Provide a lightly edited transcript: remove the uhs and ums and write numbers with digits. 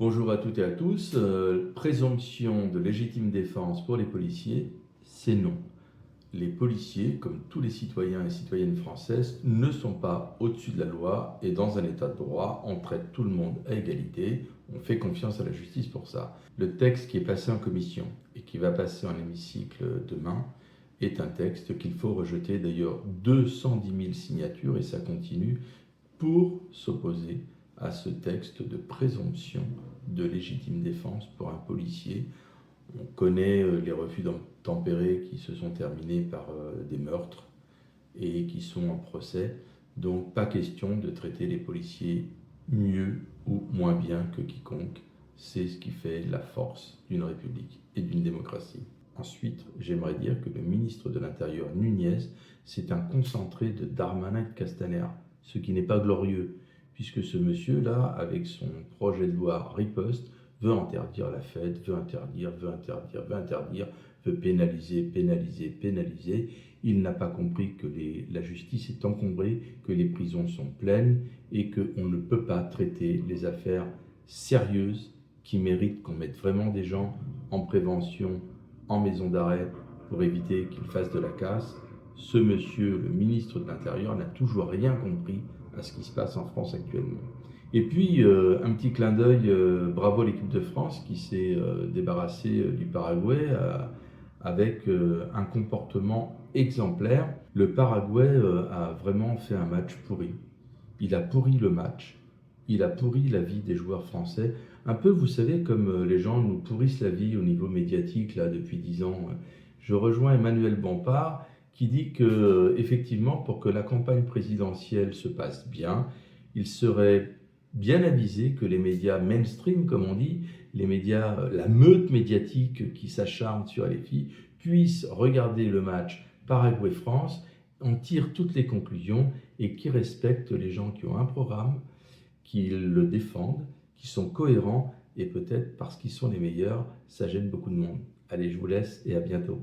Bonjour à toutes et à tous. Présomption de légitime défense pour les policiers, c'est non. Les policiers, comme tous les citoyens et citoyennes françaises, ne sont pas au-dessus de la loi et dans un état de droit, on traite tout le monde à égalité, on fait confiance à la justice pour ça. Le texte qui est passé en commission et qui va passer en hémicycle demain est un texte qu'il faut rejeter. D'ailleurs, 210 000 signatures et ça continue pour s'opposer à ce texte de présomption de légitime défense pour un policier. On connaît les refus d'obtempérer qui se sont terminés par des meurtres et qui sont en procès. Donc pas question de traiter les policiers mieux ou moins bien que quiconque. C'est ce qui fait la force d'une république et d'une démocratie. Ensuite, j'aimerais dire que le ministre de l'Intérieur, Nunez, c'est un concentré de Darmanin et de Castaner, ce qui n'est pas glorieux, puisque ce monsieur-là, avec son projet de loi Riposte, veut interdire la fête, veut interdire, veut pénaliser, pénaliser, pénaliser. Il n'a pas compris que la justice est encombrée, que les prisons sont pleines et qu'on ne peut pas traiter les affaires sérieuses qui méritent qu'on mette vraiment des gens en prévention, en maison d'arrêt pour éviter qu'ils fassent de la casse. Ce monsieur, le ministre de l'Intérieur, n'a toujours rien compris à ce qui se passe en France actuellement. Et puis, un petit clin d'œil, bravo à l'équipe de France qui s'est débarrassée du Paraguay avec un comportement exemplaire. Le Paraguay a vraiment fait un match pourri. Il a pourri le match, il a pourri la vie des joueurs français. Un peu, vous savez, comme les gens nous pourrissent la vie au niveau médiatique là, depuis 10 ans. Je rejoins Emmanuel Bompard qui dit que, effectivement, pour que la campagne présidentielle se passe bien, il serait bien avisé que les médias mainstream, comme on dit, les médias, la meute médiatique qui s'acharne sur les filles, puissent regarder le match Paraguay-France, en tirent toutes les conclusions et qui respectent les gens qui ont un programme, qui le défendent, qui sont cohérents et peut-être parce qu'ils sont les meilleurs, ça gêne beaucoup de monde. Allez, je vous laisse et à bientôt.